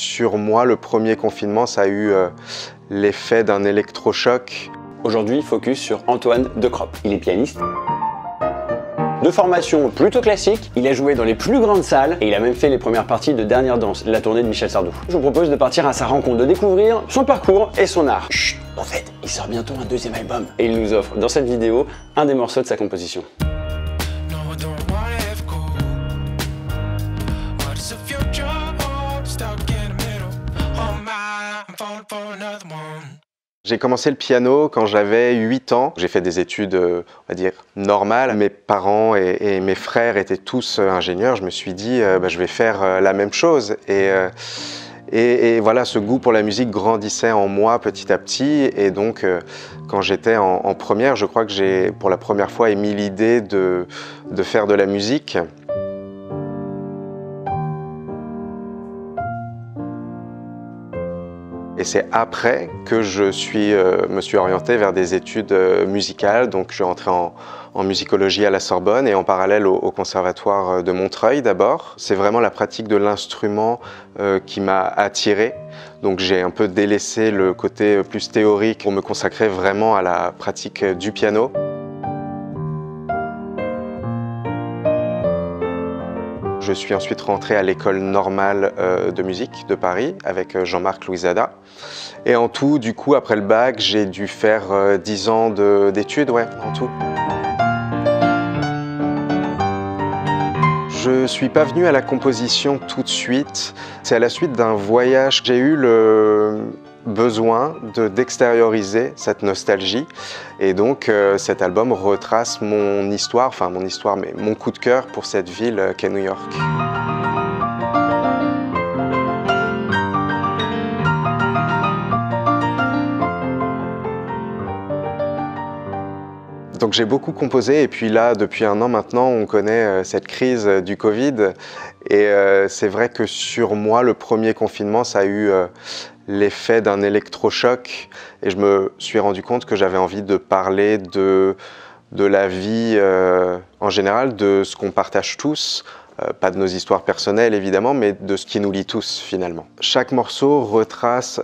sur moi, le premier confinement, ça a eu l'effet d'un électrochoc. Aujourd'hui, focus sur Antoine Decroppe. Il est pianiste. De formation plutôt classique, il a joué dans les plus grandes salles et il a même fait les premières parties de Dernière Danse, la tournée de Michel Sardou. Je vous propose de partir à sa rencontre, de découvrir son parcours et son art. Chut, en fait, il sort bientôt un deuxième album et il nous offre dans cette vidéo un des morceaux de sa composition. J'ai commencé le piano quand j'avais 8 ans. J'ai fait des études, on va dire, normales. Mes parents et mes frères étaient tous ingénieurs. Je me suis dit, je vais faire la même chose. Et voilà, ce goût pour la musique grandissait en moi petit à petit. Et donc, quand j'étais en première, je crois que j'ai, pour la première fois, émis l'idée de faire de la musique. Et c'est après que je me suis orienté vers des études musicales. Donc je suis entré en musicologie à la Sorbonne et en parallèle au Conservatoire de Montreuil d'abord. C'est vraiment la pratique de l'instrument qui m'a attiré. Donc j'ai un peu délaissé le côté plus théorique pour me consacrer vraiment à la pratique du piano. Je suis ensuite rentré à l'école normale de musique de Paris avec Jean-Marc Louisada. Et en tout, du coup, après le bac, j'ai dû faire 10 ans d'études, ouais, en tout. Je suis pas venu à la composition tout de suite. C'est à la suite d'un voyage que j'ai eu le besoin d'extérioriser cette nostalgie. Et donc cet album retrace mon histoire, mais mon coup de cœur pour cette ville qu'est New York. Donc j'ai beaucoup composé et puis là, depuis un an maintenant, on connaît cette crise du Covid. Et c'est vrai que sur moi, le premier confinement, ça a eu l'effet d'un électrochoc et je me suis rendu compte que j'avais envie de parler de la vie en général, de ce qu'on partage tous, pas de nos histoires personnelles évidemment, mais de ce qui nous lie tous finalement. Chaque morceau retrace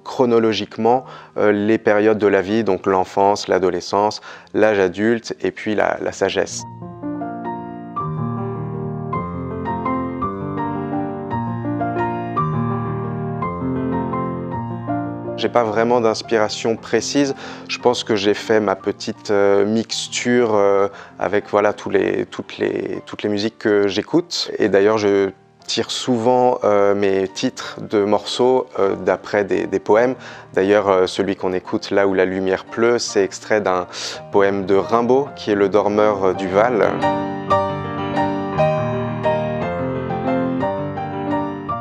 chronologiquement les périodes de la vie, donc l'enfance, l'adolescence, l'âge adulte et puis la sagesse. J'ai pas vraiment d'inspiration précise. Je pense que j'ai fait ma petite mixture avec voilà, toutes les musiques que j'écoute. Et d'ailleurs, je tire souvent mes titres de morceaux d'après des poèmes. D'ailleurs, celui qu'on écoute là où la lumière pleut, c'est extrait d'un poème de Rimbaud, qui est le dormeur du Val.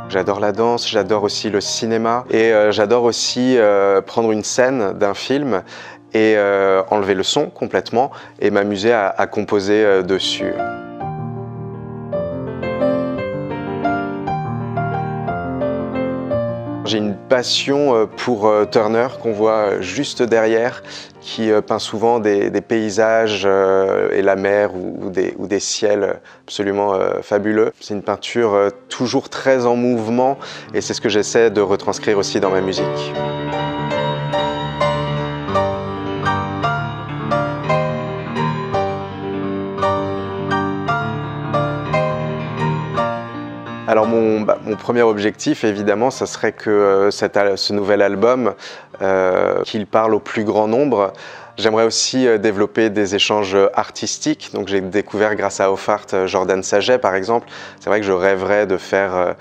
J'adore la danse, j'adore aussi le cinéma et j'adore aussi prendre une scène d'un film et enlever le son complètement et m'amuser à composer dessus. J'ai une passion pour Turner qu'on voit juste derrière, qui peint souvent des paysages et la mer ou des ciels absolument fabuleux. C'est une peinture toujours très en mouvement et c'est ce que j'essaie de retranscrire aussi dans ma musique. Alors mon premier objectif, évidemment, ça serait que ce nouvel album, qu'il parle au plus grand nombre. J'aimerais aussi développer des échanges artistiques. Donc j'ai découvert grâce à Off Art Jordan Saget par exemple. C'est vrai que je rêverais de faire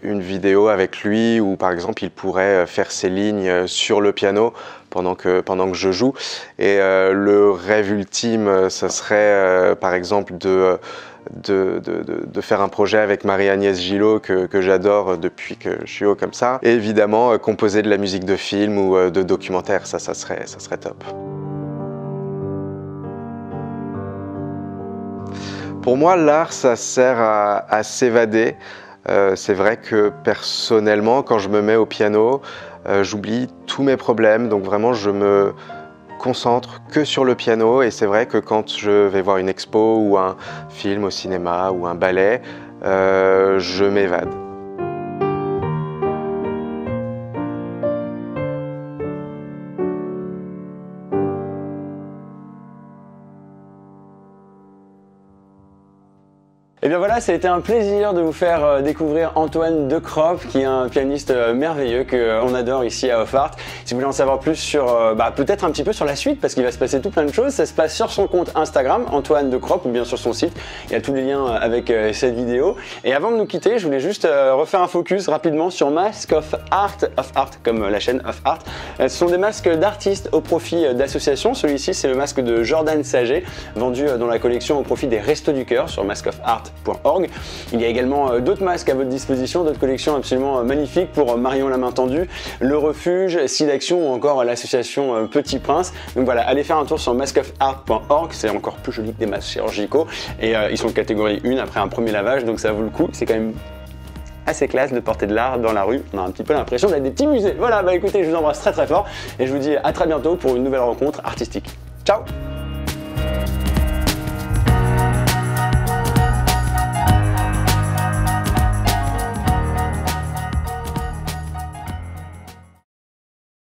une vidéo avec lui où par exemple il pourrait faire ses lignes sur le piano pendant que je joue. Et le rêve ultime, ce serait par exemple de faire un projet avec Marie-Agnès Gillot que j'adore depuis que je suis haut comme ça. Et évidemment, composer de la musique de film ou de documentaire, ça serait top. Pour moi, l'art, ça sert à s'évader. C'est vrai que personnellement, quand je me mets au piano, j'oublie tous mes problèmes. Donc vraiment, je me concentre que sur le piano et c'est vrai que quand je vais voir une expo ou un film au cinéma ou un ballet, je m'évade. Et bien voilà, ça a été un plaisir de vous faire découvrir Antoine Decropp, qui est un pianiste merveilleux qu'on adore ici à Off Art. Si vous voulez en savoir plus sur, peut-être un petit peu sur la suite, parce qu'il va se passer tout plein de choses, ça se passe sur son compte Instagram, Antoine Decropp, ou bien sur son site. Il y a tous les liens avec cette vidéo. Et avant de nous quitter, je voulais juste refaire un focus rapidement sur Mask of Art, comme la chaîne Off Art. Ce sont des masques d'artistes au profit d'associations. Celui-ci, c'est le masque de Jordan Saget, vendu dans la collection au profit des Restos du Cœur sur maskofart.org. Il y a également d'autres masques à votre disposition, d'autres collections absolument magnifiques pour Marion la main tendue, Le Refuge, SIDAction ou encore l'association Petit Prince. Donc voilà, allez faire un tour sur maskofart.org, c'est encore plus joli que des masques chirurgicaux et ils sont de catégorie 1 après un premier lavage, donc ça vaut le coup. C'est quand même assez classe de porter de l'art dans la rue. On a un petit peu l'impression d'être des petits musées. Voilà, écoutez, je vous embrasse très très fort et je vous dis à très bientôt pour une nouvelle rencontre artistique. Ciao!